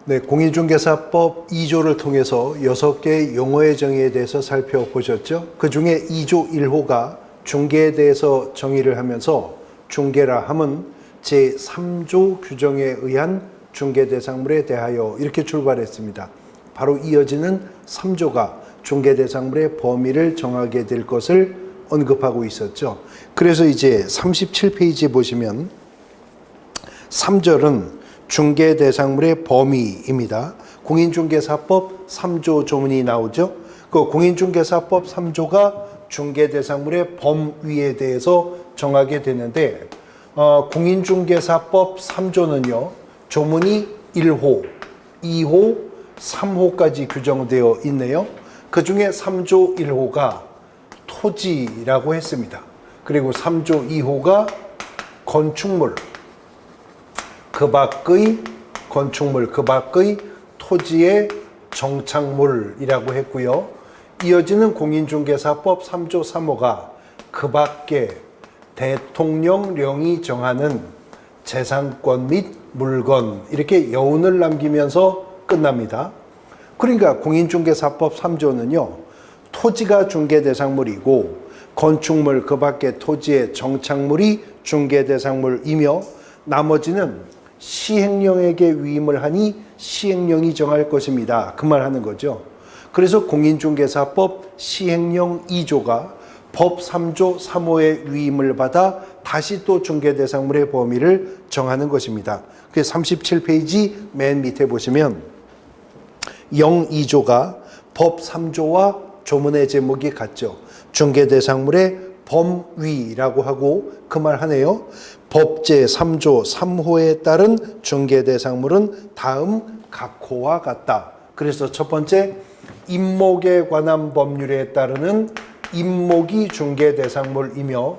네, 공인중개사법 2조를 통해서 6개의 용어의 정의에 대해서 살펴보셨죠? 그 중에 2조 1호가 중개에 대해서 정의를 하면서 중개라 함은 제3조 규정에 의한 중개대상물에 대하여 이렇게 출발했습니다. 바로 이어지는 3조가 중개대상물의 범위를 정하게 될 것을 언급하고 있었죠. 그래서 이제 37페이지에 보시면 3절은 중개대상물의 범위입니다. 공인중개사법 3조 조문이 나오죠. 그 공인중개사법 3조가 중개대상물의 범위에 대해서 정하게 되는데 공인중개사법 3조는요. 조문이 1호, 2호, 3호까지 규정되어 있네요. 그 중에 3조 1호가 토지라고 했습니다. 그리고 3조 2호가 건축물, 그 밖의 건축물, 그 밖의 토지의 정착물이라고 했고요. 이어지는 공인중개사법 3조 3호가 그 밖에 대통령령이 정하는 재산권 및 물건 이렇게 여운을 남기면서 끝납니다. 그러니까 공인중개사법 3조는요. 토지가 중개대상물이고 건축물 그 밖에 토지의 정착물이 중개대상물이며 나머지는 시행령에게 위임을 하니 시행령이 정할 것입니다. 그 말 하는 거죠. 그래서 공인중개사법 시행령 2조가 법 3조 3호의 위임을 받아 다시 또 중개대상물의 범위를 정하는 것입니다. 그래서 37페이지 맨 밑에 보시면 02조가 법 3조와 조문의 제목이 같죠. 중개대상물의 범위라고 하고 그 말 하네요. 법 제3조 3호에 따른 중개대상물은 다음 각호와 같다. 그래서 첫 번째, 임목에 관한 법률에 따르는 임목이 중개대상물이며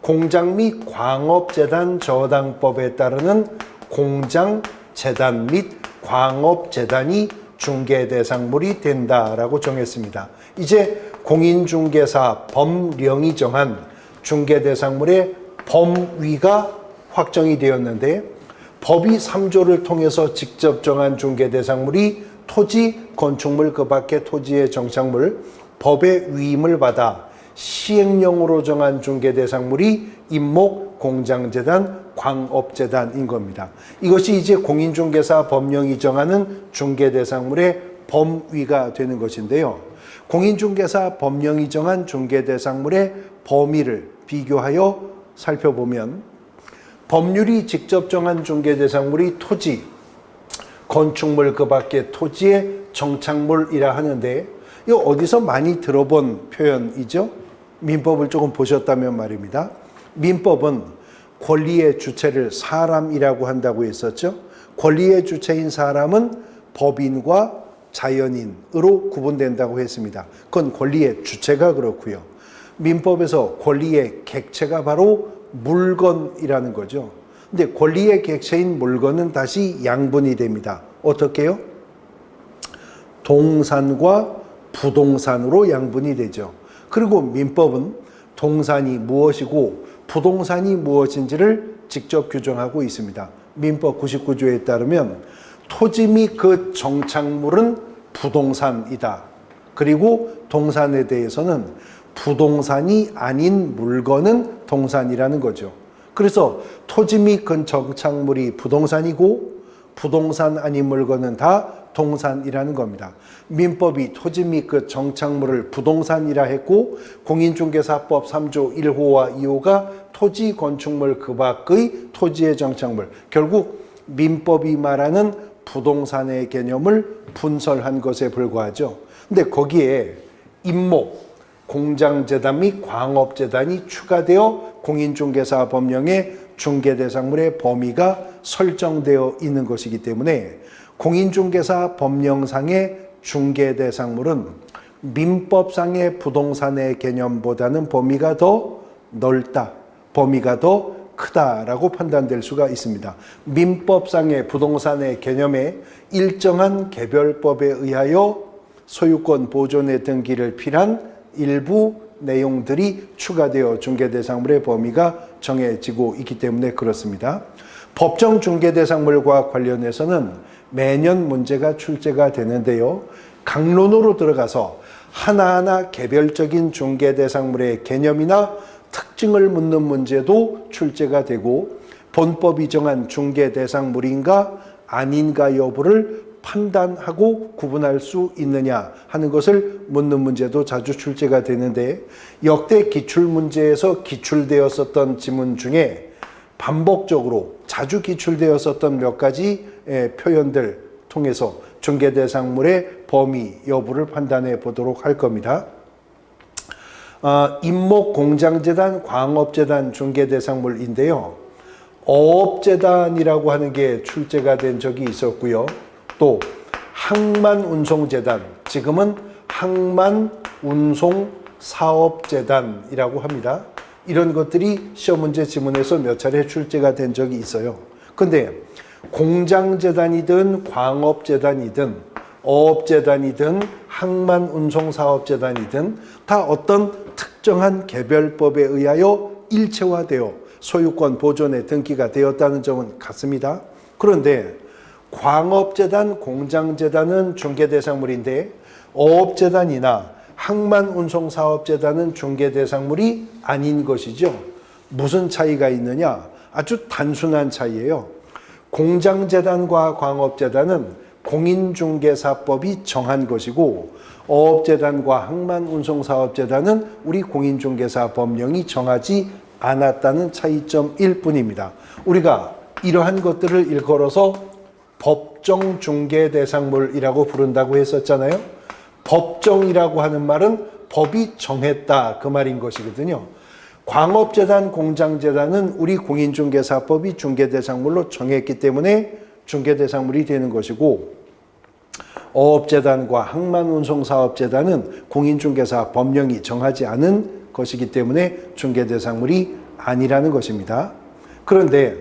공장 및 광업재단 저당법에 따르는 공장, 재단 및 광업재단이 중개대상물이 된다라고 정했습니다. 이제 공인중개사 법령이 정한 중개대상물의 범위가 확정이 되었는데 법이 3조를 통해서 직접 정한 중개대상물이 토지, 건축물 그 밖의 토지의 정착물, 법의 위임을 받아 시행령으로 정한 중개대상물이 임목, 공장재단, 광업재단인 겁니다. 이것이 이제 공인중개사 법령이 정하는 중개대상물의 범위가 되는 것인데요. 공인중개사 법령이 정한 중개대상물의 범위를 비교하여 살펴보면 법률이 직접 정한 중개대상물이 토지, 건축물 그 밖의 토지의 정착물이라 하는데 이거 어디서 많이 들어본 표현이죠? 민법을 조금 보셨다면 말입니다. 민법은 권리의 주체를 사람이라고 한다고 했었죠. 권리의 주체인 사람은 법인과 자연인으로 구분된다고 했습니다. 그건 권리의 주체가 그렇고요. 민법에서 권리의 객체가 바로 물건이라는 거죠. 근데 권리의 객체인 물건은 다시 양분이 됩니다. 어떻게요? 동산과 부동산으로 양분이 되죠. 그리고 민법은 동산이 무엇이고 부동산이 무엇인지를 직접 규정하고 있습니다. 민법 99조에 따르면 토지 및 그 정착물은 부동산이다. 그리고 동산에 대해서는 부동산이 아닌 물건은 동산이라는 거죠. 그래서 토지 및 그 정착물이 부동산이고 부동산 아닌 물건은 다 동산이라는 겁니다. 민법이 토지 및 그 정착물을 부동산이라 했고 공인중개사법 3조 1호와 2호가 토지, 건축물 그 밖의 토지의 정착물, 결국 민법이 말하는 부동산의 개념을 분설한 것에 불과하죠. 근데 거기에 임목, 공장재단 및 광업재단이 추가되어 공인중개사 법령의 중개대상물의 범위가 설정되어 있는 것이기 때문에 공인중개사 법령상의 중개대상물은 민법상의 부동산의 개념보다는 범위가 더 넓다, 범위가 더 크다라고 판단될 수가 있습니다. 민법상의 부동산의 개념에 일정한 개별법에 의하여 소유권 보존의 등기를 필요한 일부 내용들이 추가되어 중개대상물의 범위가 정해지고 있기 때문에 그렇습니다. 법정 중개대상물과 관련해서는 매년 문제가 출제가 되는데요. 강론으로 들어가서 하나하나 개별적인 중개 대상물의 개념이나 특징을 묻는 문제도 출제가 되고 본법이 정한 중개 대상물인가 아닌가 여부를 판단하고 구분할 수 있느냐 하는 것을 묻는 문제도 자주 출제가 되는데 역대 기출문제에서 기출되었었던 지문 중에 반복적으로 자주 기출되었었던 몇 가지 표현들 통해서 중개대상물의 범위 여부를 판단해 보도록 할 겁니다. 임목공장재단, 광업재단 중개대상물인데요. 어업재단이라고 하는 게 출제가 된 적이 있었고요. 또 항만운송재단, 지금은 항만운송사업재단이라고 합니다. 이런 것들이 시험문제 지문에서 몇 차례 출제가 된 적이 있어요. 근데 공장재단이든 광업재단이든 어업재단이든 항만운송사업재단이든 다 어떤 특정한 개별법에 의하여 일체화되어 소유권 보존에 등기가 되었다는 점은 같습니다. 그런데 광업재단, 공장재단은 중개대상물인데 어업재단이나 항만운송사업재단은 중개대상물이 아닌 것이죠. 무슨 차이가 있느냐? 아주 단순한 차이예요. 공장재단과 광업재단은 공인중개사법이 정한 것이고 어업재단과 항만운송사업재단은 우리 공인중개사 법령이 정하지 않았다는 차이점일 뿐입니다. 우리가 이러한 것들을 일컬어서 법정 중개대상물이라고 부른다고 했었잖아요. 법정이라고 하는 말은 법이 정했다 그 말인 것이거든요. 광업재단, 공장재단은 우리 공인중개사법이 중개대상물로 정했기 때문에 중개대상물이 되는 것이고 어업재단과 항만운송사업재단은 공인중개사 법령이 정하지 않은 것이기 때문에 중개대상물이 아니라는 것입니다. 그런데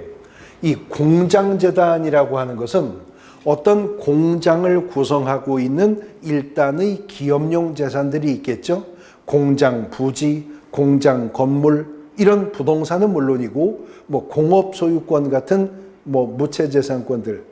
이 공장재단이라고 하는 것은 어떤 공장을 구성하고 있는 일단의 기업용 재산들이 있겠죠. 공장 부지, 공장 건물 이런 부동산은 물론이고 공업 소유권 같은 무채재산권들,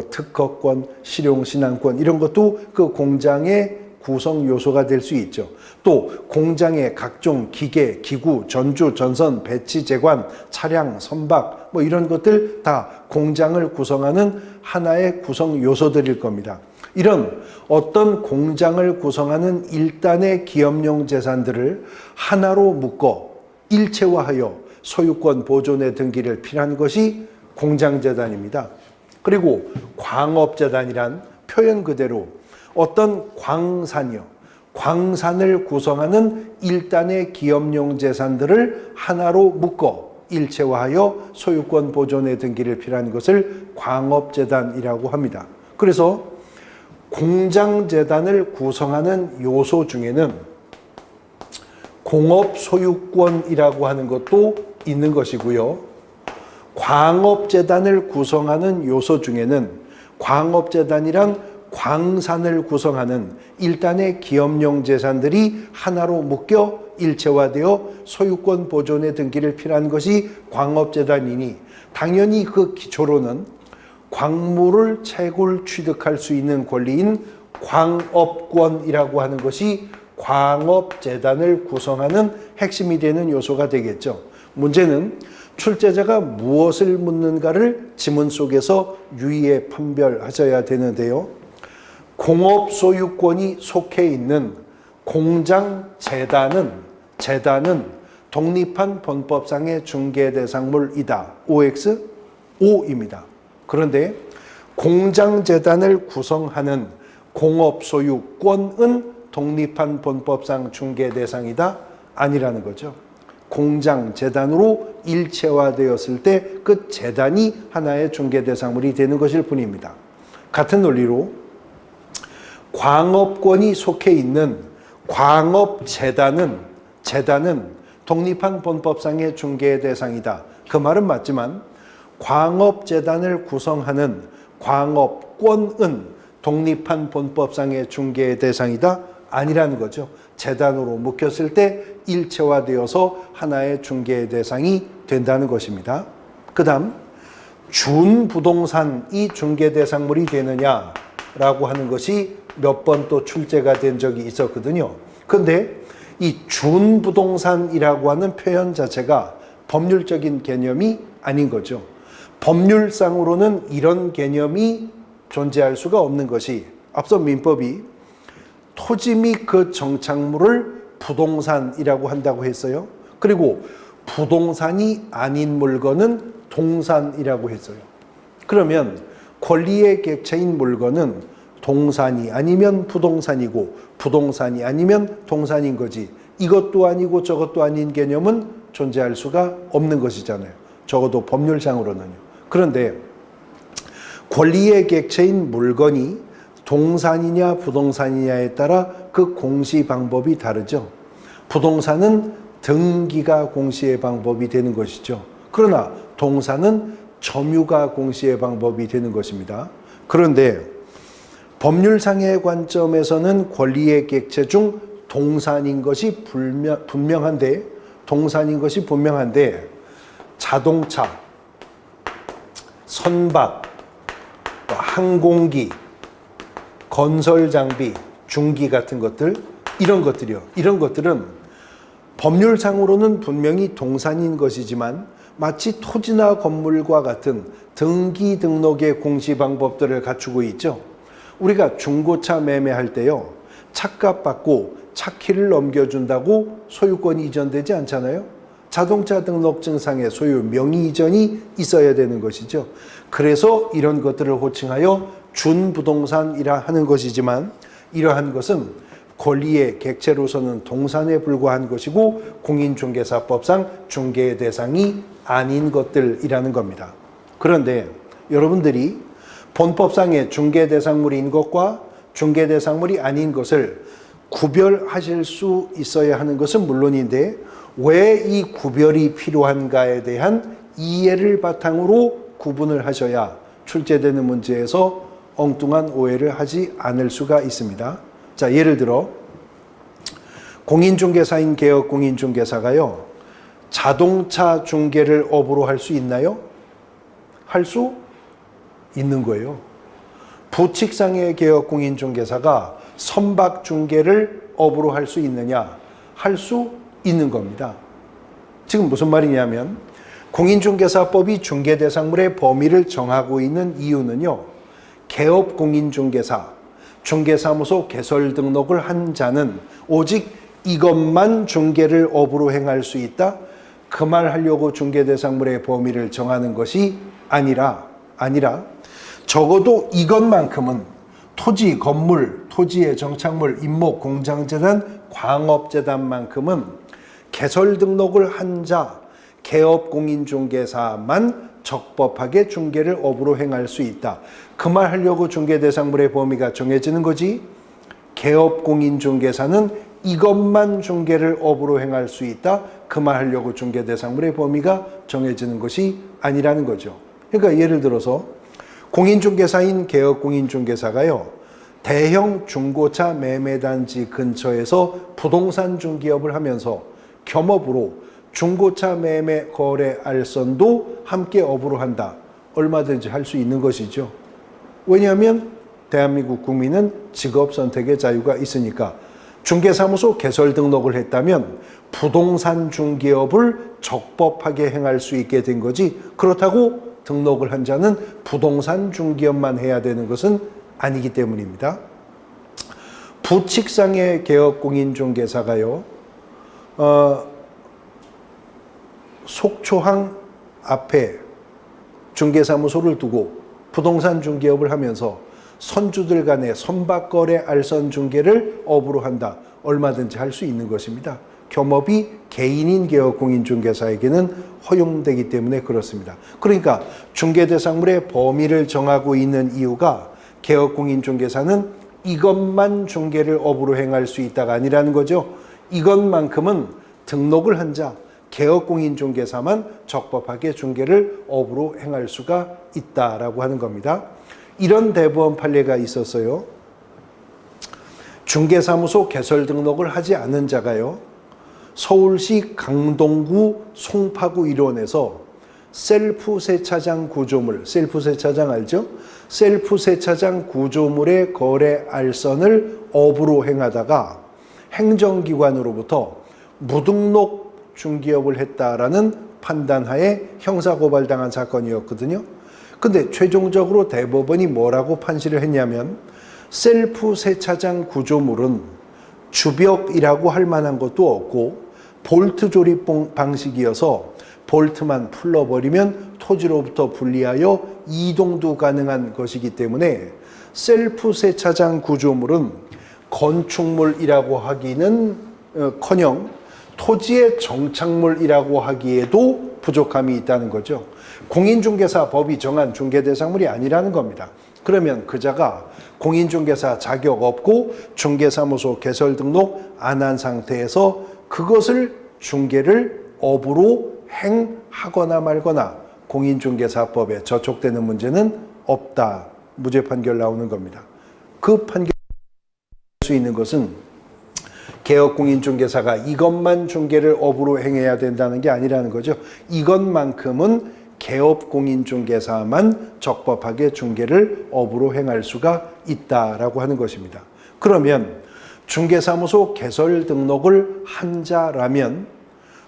특허권, 실용신앙권 이런 것도 그 공장의 구성 요소가 될 수 있죠. 또 공장의 각종 기계, 기구, 전주, 전선, 배치, 제관, 차량, 선박 이런 것들 다 공장을 구성하는 하나의 구성 요소들일 겁니다. 이런 어떤 공장을 구성하는 일단의 기업용 재산들을 하나로 묶어 일체화하여 소유권 보존에 등기를 필요한 것이 공장재단입니다. 그리고 광업재단이란 표현 그대로 어떤 광산을 구성하는 일단의 기업용 재산들을 하나로 묶어 일체화하여 소유권 보존에 등기를 필요한 것을 광업재단이라고 합니다. 그래서 공장재단을 구성하는 요소 중에는 공업소유권이라고 하는 것도 있는 것이고요. 광업재단을 구성하는 요소 중에는 광업재단이란 광산을 구성하는 일단의 기업용 재산들이 하나로 묶여 일체화되어 소유권 보존에 등기를 필요한 것이 광업재단이니 당연히 그 기초로는 광물을 채굴 취득할 수 있는 권리인 광업권이라고 하는 것이 광업재단을 구성하는 핵심이 되는 요소가 되겠죠. 문제는 출제자가 무엇을 묻는가를 지문 속에서 유의해 판별하셔야 되는데요. 공업소유권이 속해 있는 공장재단은 독립한 본법상의 중개대상물이다. OX? O입니다. 그런데 공장재단을 구성하는 공업소유권은 독립한 본법상 중개대상이다? 아니라는 거죠. 공장재단으로 일체화되었을 때 그 재단이 하나의 중개대상물이 되는 것일 뿐입니다. 같은 논리로 광업권이 속해 있는 광업재단은 독립한 본법상의 중개의 대상이다. 그 말은 맞지만 광업재단을 구성하는 광업권은 독립한 본법상의 중개의 대상이다? 아니라는 거죠. 재단으로 묶였을 때 일체화되어서 하나의 중개의 대상이 된다는 것입니다. 그 다음 준부동산이 중개대상물이 되느냐라고 하는 것이 몇 번 또 출제가 된 적이 있었거든요. 그런데 이 준부동산이라고 하는 표현 자체가 법률적인 개념이 아닌 거죠. 법률상으로는 이런 개념이 존재할 수가 없는 것이 앞서 민법이 토지 및 그 정착물을 부동산이라고 한다고 했어요. 그리고 부동산이 아닌 물건은 동산이라고 했어요. 그러면 권리의 객체인 물건은 동산이 아니면 부동산이고 부동산이 아니면 동산인 거지, 이것도 아니고 저것도 아닌 개념은 존재할 수가 없는 것이잖아요. 적어도 법률상으로는요. 그런데 권리의 객체인 물건이 동산이냐 부동산이냐에 따라 그 공시 방법이 다르죠. 부동산은 등기가 공시의 방법이 되는 것이죠. 그러나 동산은 점유가 공시의 방법이 되는 것입니다. 그런데 법률상의 관점에서는 권리의 객체 중 동산인 것이 분명한데, 자동차, 선박, 항공기, 건설 장비, 중기 같은 것들, 이런 것들은 법률상으로는 분명히 동산인 것이지만 마치 토지나 건물과 같은 등기 등록의 공시 방법들을 갖추고 있죠. 우리가 중고차 매매할 때요, 차값 받고 차키를 넘겨준다고 소유권이 이전되지 않잖아요. 자동차 등록증상에 소유 명의 이전이 있어야 되는 것이죠. 그래서 이런 것들을 호칭하여 준부동산이라 하는 것이지만, 이러한 것은 권리의 객체로서는 동산에 불과한 것이고 공인중개사법상 중개의 대상이 아닌 것들이라는 겁니다. 그런데 여러분들이 본법상의 중개대상물인 것과 중개대상물이 아닌 것을 구별하실 수 있어야 하는 것은 물론인데, 왜 이 구별이 필요한가에 대한 이해를 바탕으로 구분을 하셔야 출제되는 문제에서 엉뚱한 오해를 하지 않을 수가 있습니다. 자, 예를 들어 공인중개사인 개업공인중개사가요, 자동차 중개를 업으로 할 수 있나요? 할 수 있는 거예요. 부칙상의 개업공인중개사가 선박 중개를 업으로 할 수 있느냐? 할 수 있는 겁니다. 지금 무슨 말이냐면, 공인중개사법이 중개대상물의 범위를 정하고 있는 이유는요, 개업공인중개사, 중개사무소 개설 등록을 한 자는 오직 이것만 중개를 업으로 행할 수 있다, 그 말 하려고 중개대상물의 범위를 정하는 것이 아니라 적어도 이것만큼은 토지, 건물, 토지의 정착물, 임목, 공장재단, 광업재단만큼은 개설 등록을 한 자, 개업공인중개사만 적법하게 중개를 업으로 행할 수 있다. 그 말 하려고 중개대상물의 범위가 정해지는 거지, 개업공인중개사는 이것만 중개를 업으로 행할 수 있다, 그 말 하려고 중개대상물의 범위가 정해지는 것이 아니라는 거죠. 그러니까 예를 들어서 공인중개사인 개업공인중개사가요, 대형 중고차 매매단지 근처에서 부동산 중개업을 하면서 겸업으로 중고차 매매 거래 알선도 함께 업으로 한다. 얼마든지 할 수 있는 것이죠. 왜냐하면 대한민국 국민은 직업 선택의 자유가 있으니까. 중개사무소 개설 등록을 했다면 부동산 중개업을 적법하게 행할 수 있게 된 거지, 그렇다고 등록을 한 자는 부동산 중개업만 해야 되는 것은 아니기 때문입니다. 부칙상의 개업공인중개사가요, 속초항 앞에 중개사무소를 두고 부동산 중개업을 하면서 선주들 간의 선박거래 알선 중개를 업으로 한다. 얼마든지 할 수 있는 것입니다. 겸업이 개인인 개업공인중개사에게는 허용되기 때문에 그렇습니다. 그러니까 중개대상물의 범위를 정하고 있는 이유가 개업공인중개사는 이것만 중개를 업으로 행할 수 있다가 아니라는 거죠. 이것만큼은 등록을 한 자, 개업공인중개사만 적법하게 중개를 업으로 행할 수가 있다라고 하는 겁니다. 이런 대법원 판례가 있었어요. 중개사무소 개설 등록을 하지 않은 자가요, 서울시 강동구 송파구 일원에서 셀프 세차장 구조물, 셀프 세차장 알죠? 셀프 세차장 구조물의 거래 알선을 업으로 행하다가 행정기관으로부터 무등록 중개업을 했다라는 판단하에 형사고발당한 사건이었거든요. 근데 최종적으로 대법원이 뭐라고 판시를 했냐면 셀프 세차장 구조물은 주벽이라고 할 만한 것도 없고 볼트 조립 방식이어서 볼트만 풀러버리면 토지로부터 분리하여 이동도 가능한 것이기 때문에 셀프 세차장 구조물은 건축물이라고 하기는 커녕 토지의 정착물이라고 하기에도 부족함이 있다는 거죠. 공인중개사 법이 정한 중개대상물이 아니라는 겁니다. 그러면 그자가 공인중개사 자격 없고 중개사무소 개설 등록 안 한 상태에서 그것을 중개를 업으로 행하거나 말거나 공인중개사법에 저촉되는 문제는 없다. 무죄 판결 나오는 겁니다. 그 판결 수 있는 것은 개업공인중개사가 이것만 중개를 업으로 행해야 된다는 게 아니라는 거죠. 이것만큼은 개업공인중개사만 적법하게 중개를 업으로 행할 수가 있다라고 하는 것입니다. 그러면 중개사무소 개설 등록을 한 자라면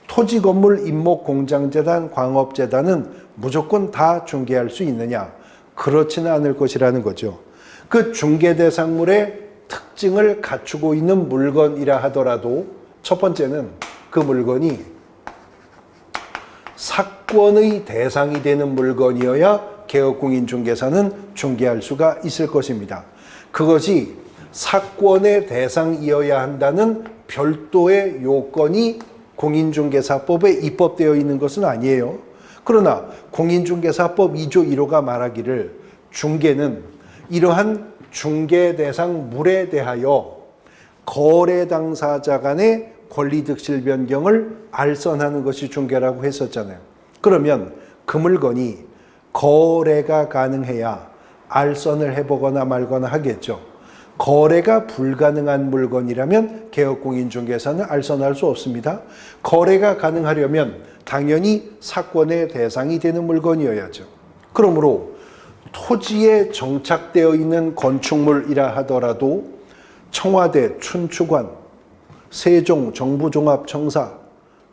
토지건물 임목공장재단, 광업재단은 무조건 다 중개할 수 있느냐? 그렇지는 않을 것이라는 거죠. 그 중개대상물의 특징을 갖추고 있는 물건이라 하더라도 첫 번째는 그 물건이 사건의 대상이 되는 물건이어야 개업공인중개사는 중개할 수가 있을 것입니다. 그것이 사건의 대상이어야 한다는 별도의 요건이 공인중개사법에 입법되어 있는 것은 아니에요. 그러나 공인중개사법 2조 1호가 말하기를 중개는 이러한 중개 대상 물에 대하여 거래 당사자 간의 권리득실 변경을 알선하는 것이 중개라고 했었잖아요. 그러면 그 물건이 거래가 가능해야 알선을 해보거나 말거나 하겠죠. 거래가 불가능한 물건이라면 개업공인중개사는 알선할 수 없습니다. 거래가 가능하려면 당연히 사건의 대상이 되는 물건이어야죠. 그러므로 토지에 정착되어 있는 건축물이라 하더라도 청와대, 춘추관, 세종 정부종합청사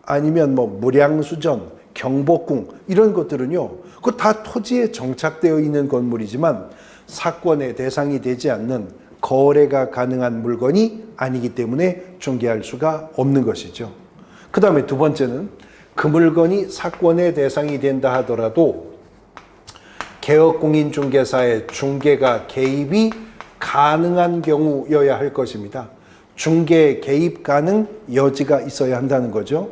아니면 무량수전, 경복궁 이런 것들은요, 그거 다 토지에 정착되어 있는 건물이지만 사건의 대상이 되지 않는 거래가 가능한 물건이 아니기 때문에 중개할 수가 없는 것이죠. 그 다음에 두 번째는 그 물건이 사건의 대상이 된다 하더라도 개업공인중개사의 중개가 개입이 가능한 경우여야 할 것입니다. 중개 개입 가능 여지가 있어야 한다는 거죠.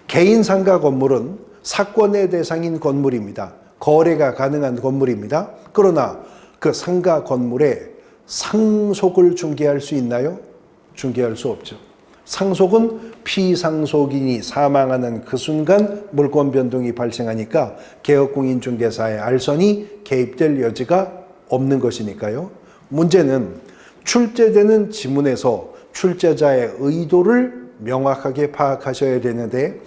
개인 상가 건물은 사건의 대상인 건물입니다. 거래가 가능한 건물입니다. 그러나 그 상가 건물에 상속을 중개할 수 있나요? 중개할 수 없죠. 상속은 피상속인이 사망하는 그 순간 물권 변동이 발생하니까 개업공인중개사의 알선이 개입될 여지가 없는 것이니까요. 문제는 출제되는 지문에서 출제자의 의도를 명확하게 파악하셔야 되는데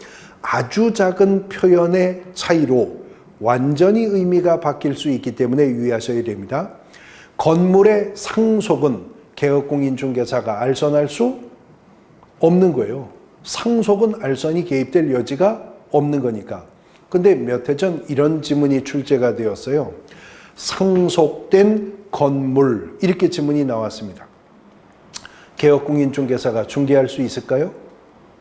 아주 작은 표현의 차이로 완전히 의미가 바뀔 수 있기 때문에 유의하셔야 됩니다. 건물의 상속은 개업공인중개사가 알선할 수 없는 거예요. 상속은 알선이 개입될 여지가 없는 거니까. 근데 몇 해 전 이런 지문이 출제가 되었어요. 상속된 건물 이렇게 지문이 나왔습니다. 개업공인중개사가 중개할 수 있을까요?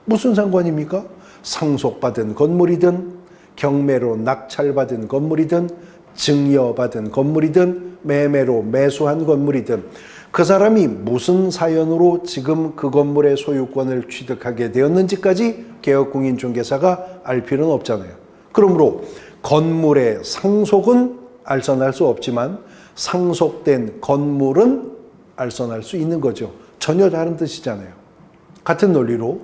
무슨 상관입니까? 상속받은 건물이든 경매로 낙찰받은 건물이든 증여받은 건물이든 매매로 매수한 건물이든 그 사람이 무슨 사연으로 지금 그 건물의 소유권을 취득하게 되었는지까지 개업공인중개사가 알 필요는 없잖아요. 그러므로 건물의 상속은 알선할 수 없지만 상속된 건물은 알선할 수 있는 거죠. 전혀 다른 뜻이잖아요. 같은 논리로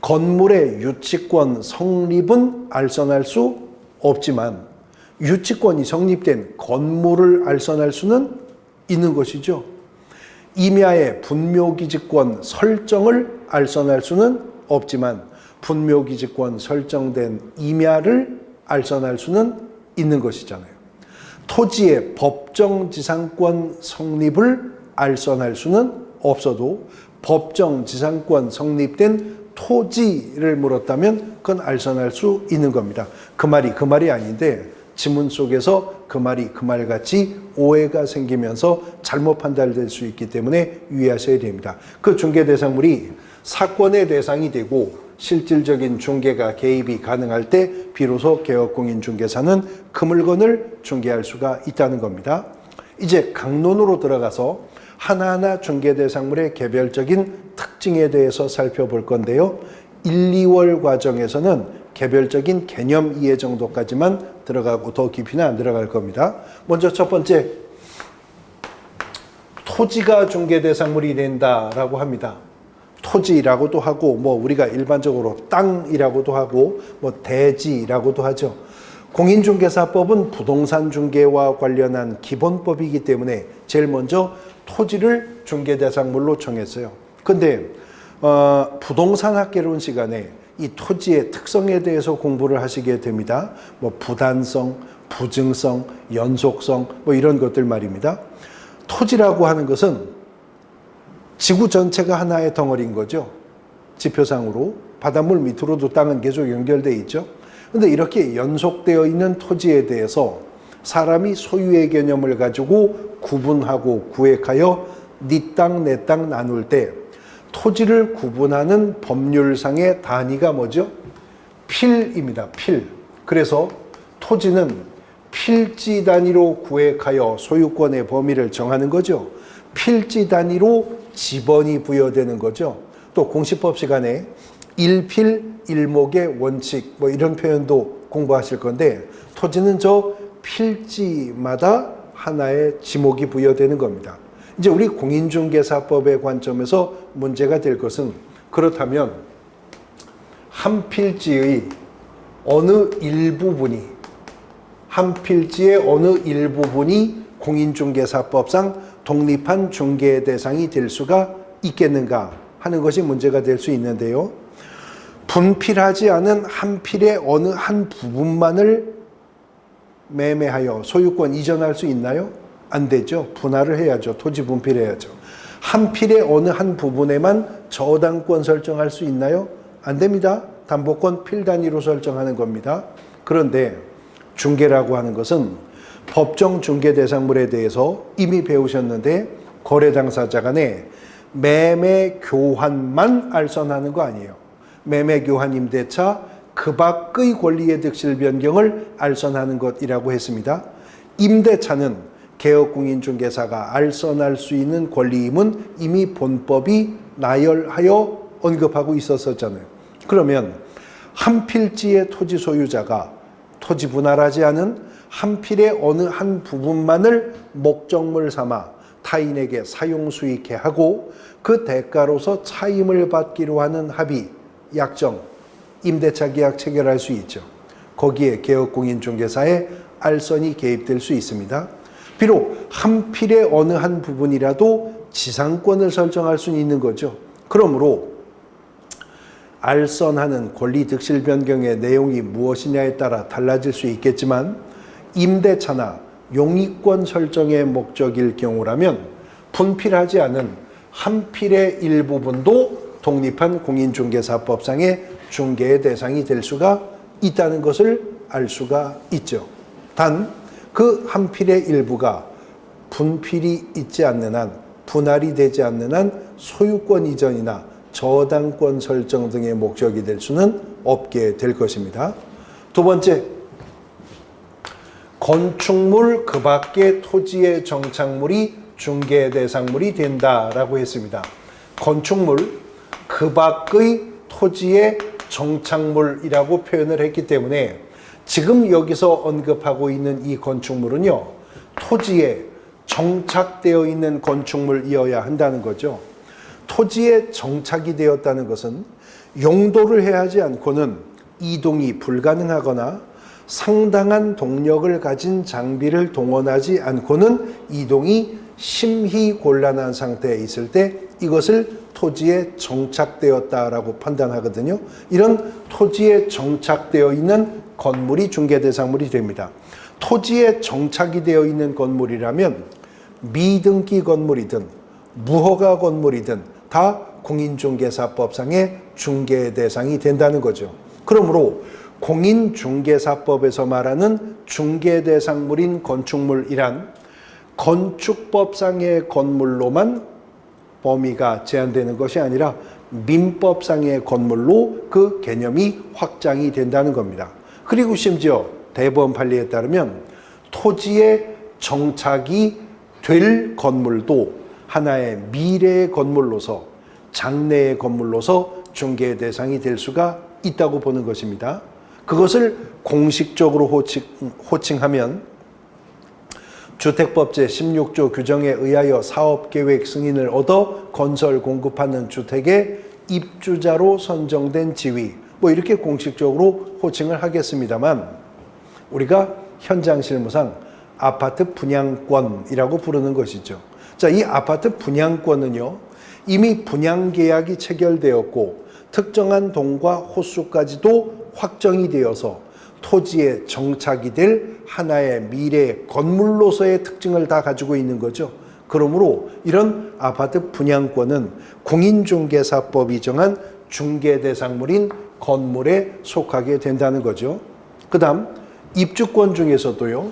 건물의 유치권 성립은 알선할 수 없지만 유치권이 성립된 건물을 알선할 수는 있는 것이죠. 임야의 분묘기지권 설정을 알선할 수는 없지만 분묘기지권 설정된 임야를 알선할 수는 있는 것이잖아요. 토지의 법정지상권 성립을 알선할 수는 없어도 법정지상권 성립된 토지를 물었다면 그건 알선할 수 있는 겁니다. 그 말이 아닌데 지문 속에서 그 말같이 오해가 생기면서 잘못 판단될 수 있기 때문에 유의하셔야 됩니다. 그 중개대상물이 사건의 대상이 되고 실질적인 중개가 개입이 가능할 때 비로소 개업공인중개사는 그 물건을 중개할 수가 있다는 겁니다. 이제 강론으로 들어가서 하나하나 중개대상물의 개별적인 특징에 대해서 살펴볼 건데요. 1, 2월 과정에서는 개별적인 개념 이해 정도까지만 들어가고 더 깊이는 안 들어갈 겁니다. 먼저 첫 번째, 토지가 중개대상물이 된다라고 합니다. 토지라고도 하고 우리가 일반적으로 땅이라고도 하고 대지라고도 하죠. 공인중개사법은 부동산 중개와 관련한 기본법이기 때문에 제일 먼저 토지를 중개대상물로 정했어요. 근데 부동산 학개론 시간에 이 토지의 특성에 대해서 공부를 하시게 됩니다. 부단성, 부증성, 연속성 이런 것들 말입니다. 토지라고 하는 것은 지구 전체가 하나의 덩어리인 거죠. 지표상으로. 바닷물 밑으로도 땅은 계속 연결되어 있죠. 근데 이렇게 연속되어 있는 토지에 대해서 사람이 소유의 개념을 가지고 구분하고 구획하여 네 땅, 내 땅 나눌 때 토지를 구분하는 법률상의 단위가 뭐죠? 필입니다. 필. 그래서 토지는 필지 단위로 구획하여 소유권의 범위를 정하는 거죠. 필지 단위로 지번이 부여되는 거죠. 또 공시법 시간에 일필 일목의 원칙 이런 표현도 공부하실 건데 토지는 저 필지마다 하나의 지목이 부여되는 겁니다. 이제 우리 공인중개사법의 관점에서 문제가 될 것은 그렇다면 한 필지의 어느 일부분이 한 필지의 어느 일부분이 공인중개사법상 독립한 중개 대상이 될 수가 있겠는가 하는 것이 문제가 될 수 있는데요. 분필하지 않은 한 필의 어느 한 부분만을 매매하여 소유권 이전할 수 있나요? 안 되죠. 분할을 해야죠. 토지 분필해야죠. 한 필의 어느 한 부분에만 저당권 설정할 수 있나요? 안 됩니다. 담보권 필 단위로 설정하는 겁니다. 그런데 중개라고 하는 것은 법정 중개 대상물에 대해서 이미 배우셨는데 거래 당사자 간에 매매 교환만 알선하는 거 아니에요. 매매 교환 임대차 그 밖의 권리의 득실 변경을 알선하는 것이라고 했습니다. 임대차는 개업공인중개사가 알선할 수 있는 권리임은 이미 본법이 나열하여 언급하고 있었잖아요. 그러면 한 필지의 토지 소유자가 토지 분할하지 않은 한 필의 어느 한 부분만을 목적물 삼아 타인에게 사용 수익해 하고 그 대가로서 차임을 받기로 하는 합의, 약정, 임대차 계약 체결할 수 있죠. 거기에 개업공인중개사의 알선이 개입될 수 있습니다. 비록 한 필의 어느 한 부분이라도 지상권을 설정할 수는 있는 거죠. 그러므로 알선하는 권리 득실 변경의 내용이 무엇이냐에 따라 달라질 수 있겠지만 임대차나 용익권 설정의 목적일 경우라면 분필하지 않은 한 필의 일부분도 독립한 공인중개사법상의 중개의 대상이 될 수가 있다는 것을 알 수가 있죠. 단 그 한 필의 일부가 분필이 있지 않는 한, 분할이 되지 않는 한 소유권 이전이나 저당권 설정 등의 목적이 될 수는 없게 될 것입니다. 두 번째, 건축물 그 밖의 토지의 정착물이 중개 대상물이 된다라고 했습니다. 건축물 그 밖의 토지의 정착물이라고 표현을 했기 때문에 지금 여기서 언급하고 있는 이 건축물은요, 토지에 정착되어 있는 건축물이어야 한다는 거죠. 토지에 정착이 되었다는 것은 용도를 해하지 않고는 이동이 불가능하거나 상당한 동력을 가진 장비를 동원하지 않고는 이동이 심히 곤란한 상태에 있을 때 이것을 토지에 정착되었다라고 판단하거든요. 이런 토지에 정착되어 있는 건물이 중개대상물이 됩니다. 토지에 정착이 되어 있는 건물이라면 미등기 건물이든 무허가 건물이든 다 공인중개사법상의 중개 대상이 된다는 거죠. 그러므로 공인중개사법에서 말하는 중개 대상물인 건축물이란 건축법상의 건물로만 범위가 제한되는 것이 아니라 민법상의 건물로 그 개념이 확장이 된다는 겁니다. 그리고 심지어 대법원 판례에 따르면 토지에 정착이 될 건물도 하나의 미래의 건물로서 장래의 건물로서 중개 대상이 될 수가 있다고 보는 것입니다. 그것을 공식적으로 호칭하면 주택법 제16조 규정에 의하여 사업계획 승인을 얻어 건설 공급하는 주택의 입주자로 선정된 지위, 뭐 이렇게 공식적으로 호칭을 하겠습니다만 우리가 현장 실무상 아파트 분양권이라고 부르는 것이죠. 자, 이 아파트 분양권은요, 이미 분양 계약이 체결되었고 특정한 동과 호수까지도 확정이 되어서 토지에 정착이 될 하나의 미래 건물로서의 특징을 다 가지고 있는 거죠. 그러므로 이런 아파트 분양권은 공인중개사법이 정한 중개대상물인 건물에 속하게 된다는 거죠. 그 다음 입주권 중에서도요,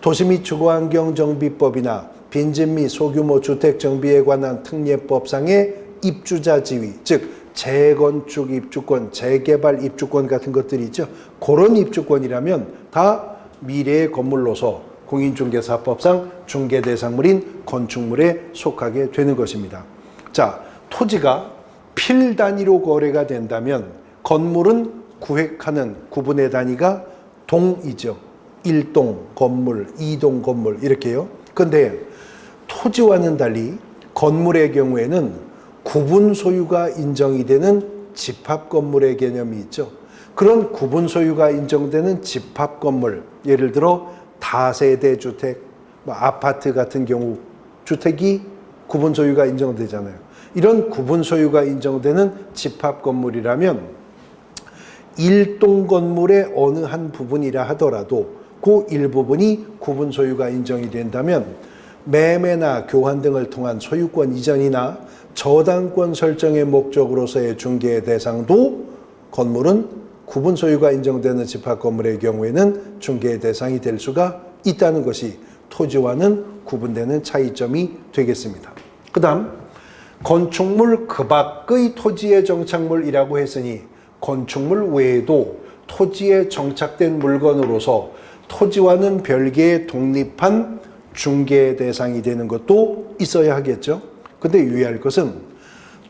도시 및 주거환경정비법이나 빈집 및 소규모 주택 정비에 관한 특례법상의 입주자 지위, 즉 재건축 입주권, 재개발 입주권 같은 것들이 있죠. 그런 입주권이라면 다 미래의 건물로서 공인중개사법상 중개대상물인 건축물에 속하게 되는 것입니다. 자, 토지가 필 단위로 거래가 된다면 건물은 구획하는 구분의 단위가 동이죠. 1동 건물, 2동 건물 이렇게요. 그런데 토지와는 달리 건물의 경우에는 구분 소유가 인정이 되는 집합 건물의 개념이 있죠. 그런 구분 소유가 인정되는 집합 건물, 예를 들어 다세대 주택, 아파트 같은 경우 주택이 구분 소유가 인정되잖아요. 이런 구분 소유가 인정되는 집합 건물이라면 1동 건물의 어느 한 부분이라 하더라도 그 일부분이 구분 소유가 인정이 된다면 매매나 교환 등을 통한 소유권 이전이나 저당권 설정의 목적으로서의 중개 대상도 건물은 구분 소유가 인정되는 집합 건물의 경우에는 중개 대상이 될 수가 있다는 것이 토지와는 구분되는 차이점이 되겠습니다. 그 다음 건축물 그 밖의 토지의 정착물이라고 했으니 건축물 외에도 토지에 정착된 물건으로서 토지와는 별개의 독립한 중개 대상이 되는 것도 있어야 하겠죠. 근데 유의할 것은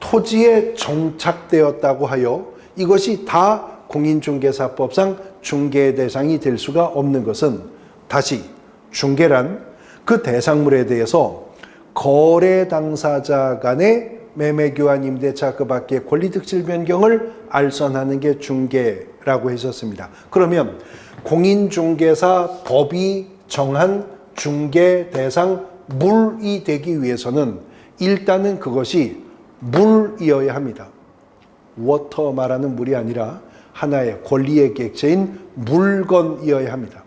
토지에 정착되었다고 하여 이것이 다 공인중개사법상 중개 대상이 될 수가 없는 것은 다시 중개란 그 대상물에 대해서 거래 당사자 간의 매매교환 임대차 그 밖의 권리득실 변경을 알선하는 게 중개라고 했었습니다. 그러면 공인중개사 법이 정한 중개 대상 물이 되기 위해서는 일단은 그것이 물이어야 합니다. 워터 말하는 물이 아니라 하나의 권리의 객체인 물건이어야 합니다.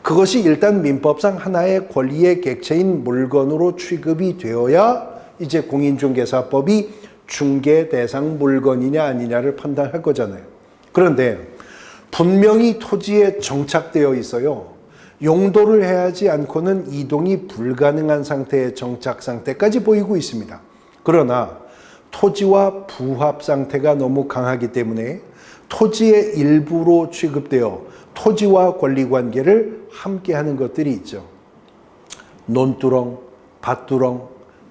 그것이 일단 민법상 하나의 권리의 객체인 물건으로 취급이 되어야 이제 공인중개사법이 중개 대상 물건이냐 아니냐를 판단할 거잖아요. 그런데 분명히 토지에 정착되어 있어요. 용도를 해하지 않고는 이동이 불가능한 상태의 정착 상태까지 보이고 있습니다. 그러나 토지와 부합 상태가 너무 강하기 때문에 토지의 일부로 취급되어 토지와 권리관계를 함께하는 것들이 있죠. 논두렁, 밭두렁,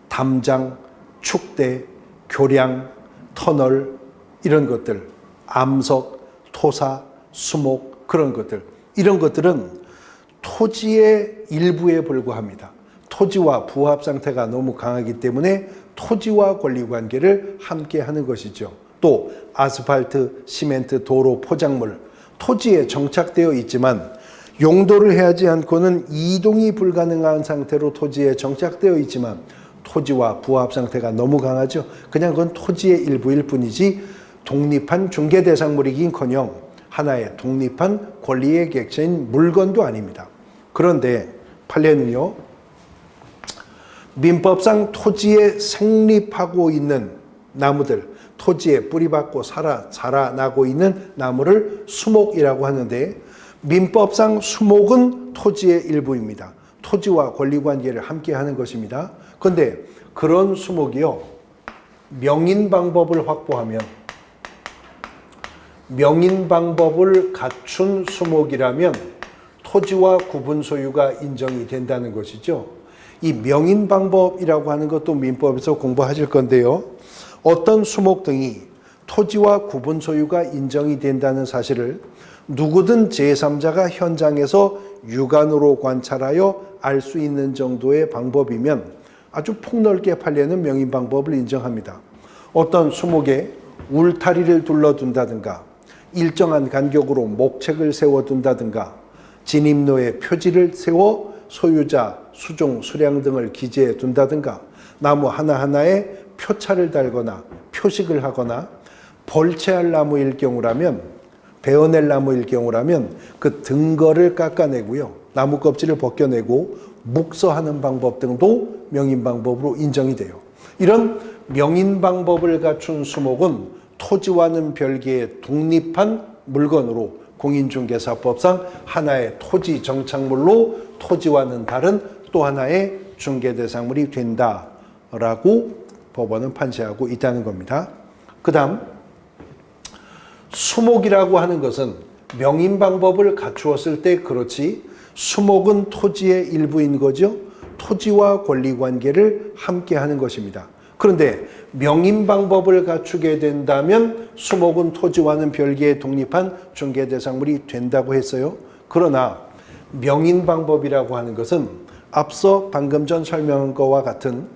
담장, 축대, 교량, 터널 이런 것들, 암석, 토사, 수목 그런 것들, 이런 것들은 토지의 일부에 불과합니다. 토지와 부합 상태가 너무 강하기 때문에 토지와 권리관계를 함께하는 것이죠. 또 아스팔트, 시멘트, 도로, 포장물, 토지에 정착되어 있지만 용도를 해하지 않고는 이동이 불가능한 상태로 토지에 정착되어 있지만 토지와 부합 상태가 너무 강하죠. 그냥 그건 토지의 일부일 뿐이지 독립한 중개 대상물이긴커녕 하나의 독립한 권리의 객체인 물건도 아닙니다. 그런데 판례는요, 민법상 토지에 생립하고 있는 나무들, 토지에 뿌리박고 자라나고 있는 나무를 수목이라고 하는데, 민법상 수목은 토지의 일부입니다. 토지와 권리관계를 함께 하는 것입니다. 그런데 그런 수목이요, 명인방법을 확보하면, 명인방법을 갖춘 수목이라면 토지와 구분 소유가 인정이 된다는 것이죠. 이 명인방법이라고 하는 것도 민법에서 공부하실 건데요, 어떤 수목 등이 토지와 구분 소유가 인정이 된다는 사실을 누구든 제3자가 현장에서 육안으로 관찰하여 알 수 있는 정도의 방법이면 아주 폭넓게 판례는 명인방법을 인정합니다. 어떤 수목에 울타리를 둘러둔다든가 일정한 간격으로 목책을 세워둔다든가 진입로에 표지를 세워 소유자, 수종, 수량 등을 기재해 둔다든가 나무 하나하나에 표차를 달거나 표식을 하거나 벌채할 나무일 경우라면, 베어낼 나무일 경우라면 그 등거를 깎아내고요, 나무 껍질을 벗겨내고 묵서하는 방법 등도 명인방법으로 인정이 돼요. 이런 명인방법을 갖춘 수목은 토지와는 별개의 독립한 물건으로 공인중개사법상 하나의 토지 정착물로 토지와는 다른 또 하나의 중개대상물이 된다라고 법원은 판시하고 있다는 겁니다. 그 다음, 수목이라고 하는 것은 명인방법을 갖추었을 때 그렇지, 수목은 토지의 일부인 거죠. 토지와 권리관계를 함께 하는 것입니다. 그런데 명인방법을 갖추게 된다면 수목은 토지와는 별개의 독립한 중개대상물이 된다고 했어요. 그러나 명인방법이라고 하는 것은 앞서 방금 전 설명한 것과 같은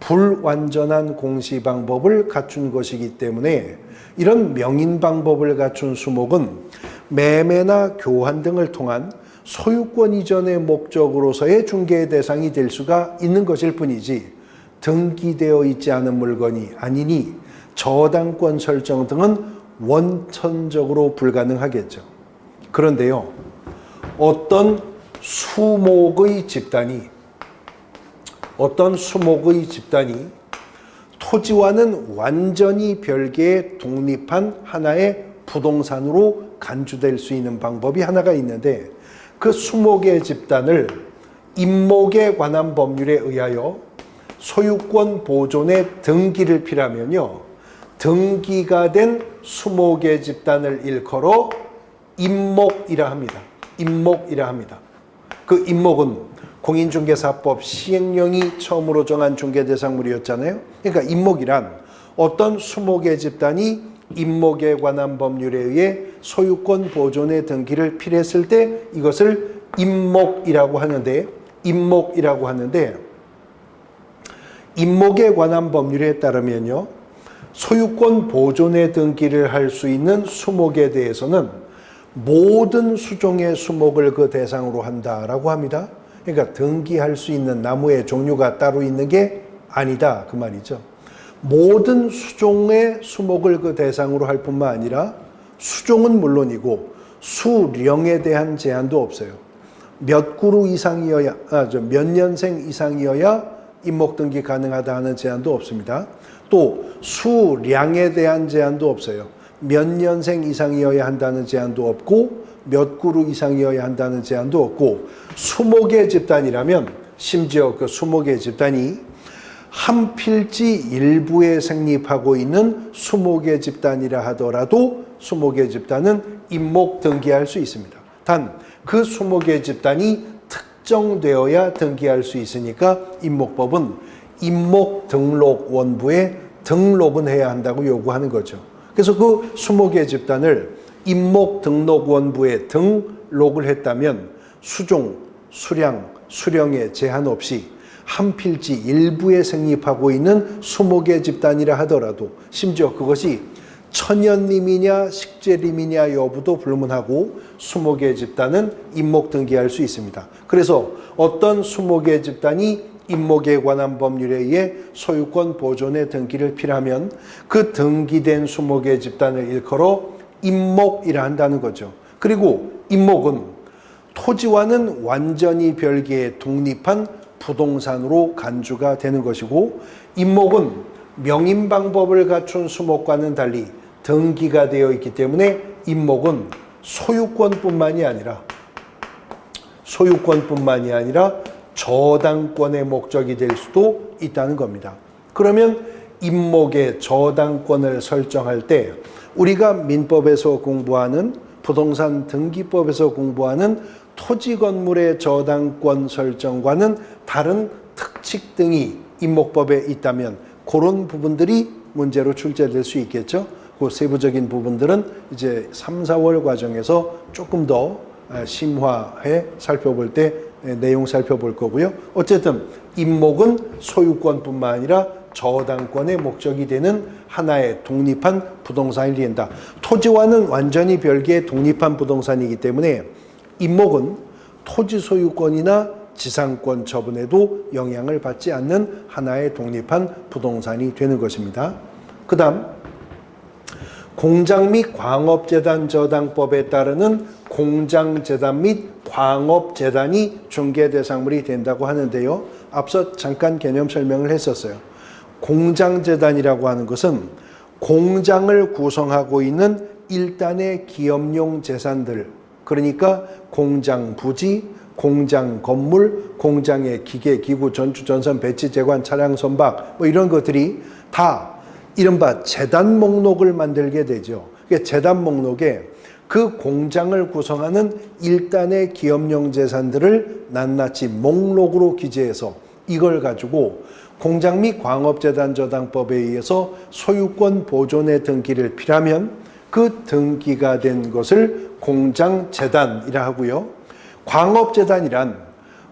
불완전한 공시방법을 갖춘 것이기 때문에 이런 명인방법을 갖춘 수목은 매매나 교환 등을 통한 소유권 이전의 목적으로서의 중개의 대상이 될 수가 있는 것일 뿐이지 등기되어 있지 않은 물건이 아니니 저당권 설정 등은 원천적으로 불가능하겠죠. 그런데요, 어떤 수목의 집단이 토지와는 완전히 별개의 독립한 하나의 부동산으로 간주될 수 있는 방법이 하나가 있는데, 그 수목의 집단을 임목에 관한 법률에 의하여 소유권 보존의 등기를 필하면요, 등기가 된 수목의 집단을 일컬어 임목이라 합니다. 임목이라 합니다. 그 임목은 공인중개사법 시행령이 처음으로 정한 중개대상물이었잖아요. 그러니까 임목이란 어떤 수목의 집단이 임목에 관한 법률에 의해 소유권 보존의 등기를 필했을 때 이것을 임목이라고 하는데, 임목에 관한 법률에 따르면요, 소유권 보존의 등기를 할 수 있는 수목에 대해서는 모든 수종의 수목을 그 대상으로 한다라고 합니다. 그러니까 등기할 수 있는 나무의 종류가 따로 있는 게 아니다, 그 말이죠. 모든 수종의 수목을 그 대상으로 할 뿐만 아니라 수종은 물론이고 수령에 대한 제한도 없어요. 몇 그루 이상이어야, 몇 년생 이상이어야 임목 등기 가능하다 하는 제한도 없습니다. 또 수량에 대한 제한도 없어요. 몇 년생 이상이어야 한다는 제한도 없고 몇 그루 이상이어야 한다는 제한도 없고, 수목의 집단이라면 심지어 그 수목의 집단이 한 필지 일부에 생립하고 있는 수목의 집단이라 하더라도 수목의 집단은 임목 등기할 수 있습니다. 단 그 수목의 집단이 특정되어야 등기할 수 있으니까 임목법은 임목 등록 원부에 등록은 해야 한다고 요구하는 거죠. 그래서 그 수목의 집단을 임목 등록 원부에 등록을 했다면 수종, 수량, 수령에 제한 없이 한 필지 일부에 생립하고 있는 수목의 집단이라 하더라도, 심지어 그것이 천연림이냐 식재림이냐 여부도 불문하고 20개 집단은 임목 등기할 수 있습니다. 그래서 어떤 20개 집단이 임목에 관한 법률에 의해 소유권 보존의 등기를 필요하면 그 등기된 20개 집단을 일컬어 임목이라 한다는 거죠. 그리고 임목은 토지와는 완전히 별개의 독립한 부동산으로 간주가 되는 것이고, 임목은 명인 방법을 갖춘 수목과는 달리 등기가 되어 있기 때문에 임목은 소유권뿐만이 아니라 저당권의 목적이 될 수도 있다는 겁니다. 그러면 임목의 저당권을 설정할 때 우리가 민법에서 공부하는, 부동산 등기법에서 공부하는 토지 건물의 저당권 설정과는 다른 특칙 등이 임목법에 있다면 그런 부분들이 문제로 출제될 수 있겠죠. 그 세부적인 부분들은 이제 3, 4월 과정에서 조금 더 심화해 살펴볼 때 내용 살펴볼 거고요. 어쨌든 임목은 소유권뿐만 아니라 저당권의 목적이 되는 하나의 독립한 부동산이 된다. 토지와는 완전히 별개의 독립한 부동산이기 때문에 임목은 토지 소유권이나 지상권 처분에도 영향을 받지 않는 하나의 독립한 부동산이 되는 것입니다. 그 다음 공장 및 광업재단 저당법에 따르는 공장재단 및 광업재단이 중개대상물이 된다고 하는데요. 앞서 잠깐 개념 설명을 했었어요. 공장재단이라고 하는 것은 공장을 구성하고 있는 일단의 기업용 재산들, 그러니까 공장 부지, 공장 건물, 공장의 기계, 기구, 전주, 전선, 배치, 제관, 차량, 선박 뭐 이런 것들이 다 이른바 재단 목록을 만들게 되죠. 재단 목록에 그 공장을 구성하는 일단의 기업용 재산들을 낱낱이 목록으로 기재해서 이걸 가지고 공장 및 광업재단 저당법에 의해서 소유권 보존의 등기를 필요하면 그 등기가 된 것을 공장재단이라 하고요. 광업재단이란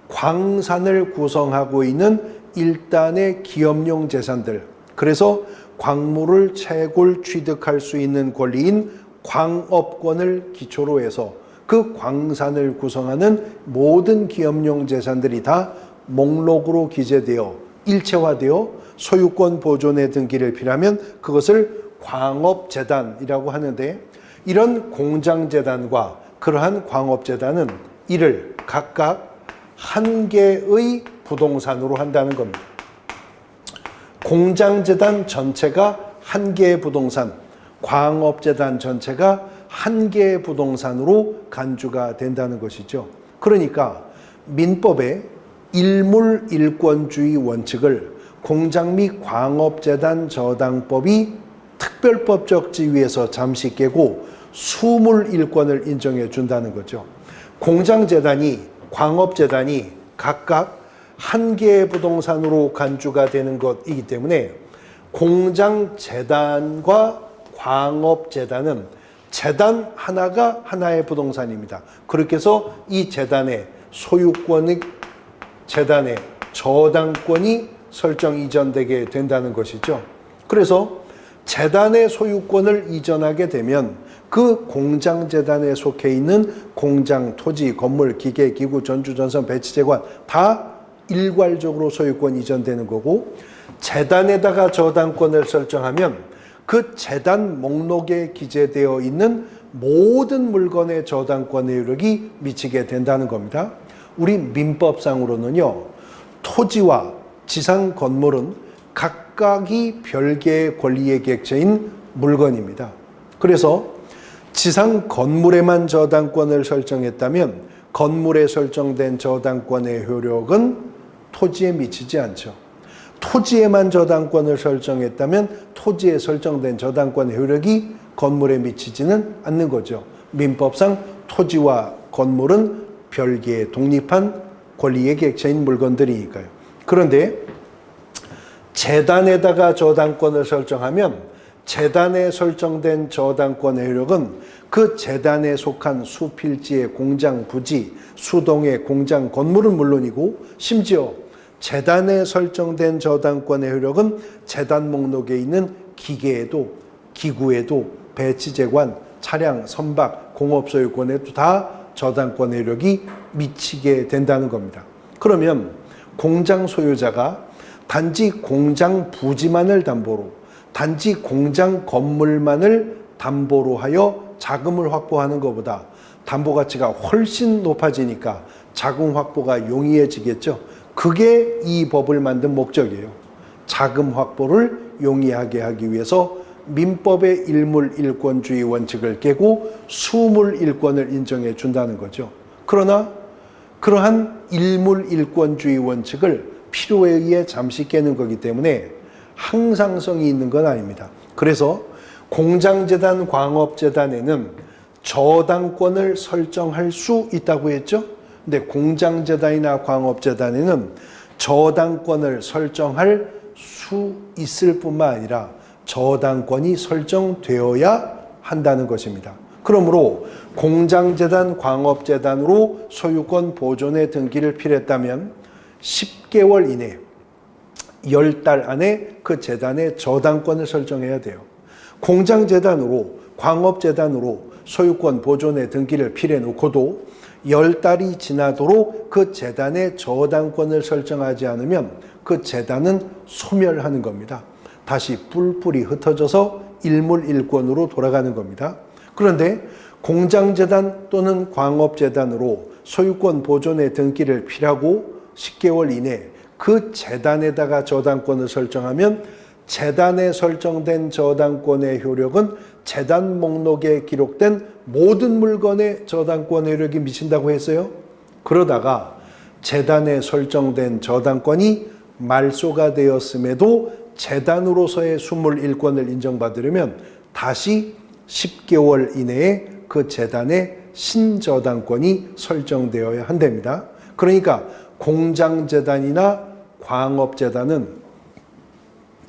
광산을 구성하고 있는 일단의 기업용 재산들, 그래서 광물을 채굴 취득할 수 있는 권리인 광업권을 기초로 해서 그 광산을 구성하는 모든 기업용 재산들이 다 목록으로 기재되어 일체화되어 소유권 보존의 등기를 필요하면 그것을 광업재단이라고 하는데, 이런 공장재단과 그러한 광업재단은 이를 각각 한 개의 부동산으로 한다는 겁니다. 공장재단 전체가 한 개의 부동산, 광업재단 전체가 한 개의 부동산으로 간주가 된다는 것이죠. 그러니까 민법의 일물일권주의 원칙을 공장 및 광업재단 저당법이 특별법적 지위에서 잠시 깨고 수물일권을 인정해 준다는 거죠. 공장재단이, 광업재단이 각각 한 개의 부동산으로 간주가 되는 것이기 때문에 공장재단과 광업재단은 재단 하나가 하나의 부동산입니다. 그렇게 해서 이 재단의 소유권이, 재단의 저당권이 설정 이전되게 된다는 것이죠. 그래서 재단의 소유권을 이전하게 되면 그 공장재단에 속해 있는 공장, 토지, 건물, 기계, 기구, 전주, 전선, 배치, 제관 다 일괄적으로 소유권 이전되는 거고, 재단에다가 저당권을 설정하면 그 재단 목록에 기재되어 있는 모든 물건의 저당권의 효력이 미치게 된다는 겁니다. 우리 민법상으로는요, 토지와 지상 건물은 각각이 별개의 권리의 객체인 물건입니다. 그래서 지상 건물에만 저당권을 설정했다면 건물에 설정된 저당권의 효력은 토지에 미치지 않죠. 토지에만 저당권을 설정했다면 토지에 설정된 저당권의 효력이 건물에 미치지는 않는 거죠. 민법상 토지와 건물은 별개의 독립한 권리의 객체인 물건들이니까요. 그런데 재단에다가 저당권을 설정하면 재단에 설정된 저당권의 효력은 그 재단에 속한 수필지의 공장 부지, 수동의 공장 건물은 물론이고, 심지어 재단에 설정된 저당권의 효력은 재단 목록에 있는 기계에도 기구에도 배치재관, 차량, 선박, 공업소유권에도 다 저당권 효력이 미치게 된다는 겁니다. 그러면 공장 소유자가 단지 공장 부지만을 담보로, 단지 공장 건물만을 담보로 하여 자금을 확보하는 것보다 담보 가치가 훨씬 높아지니까 자금 확보가 용이해지겠죠. 그게 이 법을 만든 목적이에요. 자금 확보를 용이하게 하기 위해서 민법의 일물일권주의 원칙을 깨고 수물일권을 인정해 준다는 거죠. 그러나 그러한 일물일권주의 원칙을 필요에 의해 잠시 깨는 거기 때문에 항상성이 있는 건 아닙니다. 그래서 공장재단, 광업재단에는 저당권을 설정할 수 있다고 했죠. 근데 공장재단이나 광업재단에는 저당권을 설정할 수 있을 뿐만 아니라 저당권이 설정되어야 한다는 것입니다. 그러므로 공장재단, 광업재단으로 소유권 보존의 등기를 필요했다면 10개월 이내, 10달 안에 그 재단의 저당권을 설정해야 돼요. 공장재단으로, 광업재단으로 소유권 보존의 등기를 필요해 놓고도 10달이 지나도록 그 재단의 저당권을 설정하지 않으면 그 재단은 소멸하는 겁니다. 다시 뿔뿔이 흩어져서 일물일권으로 돌아가는 겁니다. 그런데 공장재단 또는 광업재단으로 소유권 보존의 등기를 필요하고 10개월 이내 그 재단에다가 저당권을 설정하면 재단에 설정된 저당권의 효력은 재단 목록에 기록된 모든 물건에 저당권 효력이 미친다고 했어요. 그러다가 재단에 설정된 저당권이 말소가 되었음에도 재단으로서의 수물일권을 인정받으려면 다시 10개월 이내에 그 재단의 신저당권이 설정되어야 한답니다. 그러니까 공장재단이나 광업재단은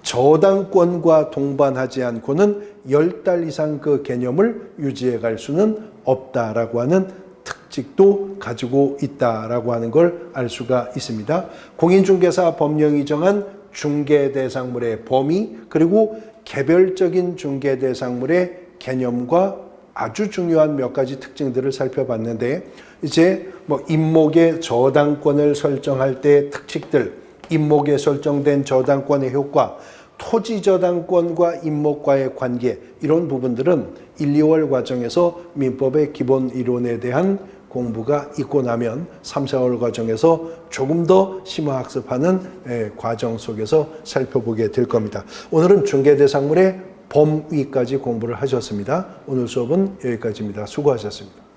저당권과 동반하지 않고는 10달 이상 그 개념을 유지해 갈 수는 없다라고 하는 특징도 가지고 있다라고 하는 걸 알 수가 있습니다. 공인중개사 법령이 정한 중개대상물의 범위 그리고 개별적인 중개대상물의 개념과 아주 중요한 몇 가지 특징들을 살펴봤는데 이제 임목의 저당권을 설정할 때의 특징들, 임목에 설정된 저당권의 효과, 토지 저당권과 임목과의 관계 이런 부분들은 1, 2월 과정에서 민법의 기본 이론에 대한 공부가 있고 나면 3, 4월 과정에서 조금 더 심화학습하는 과정 속에서 살펴보게 될 겁니다. 오늘은 중개대상물의 범위까지 공부를 하셨습니다. 오늘 수업은 여기까지입니다. 수고하셨습니다.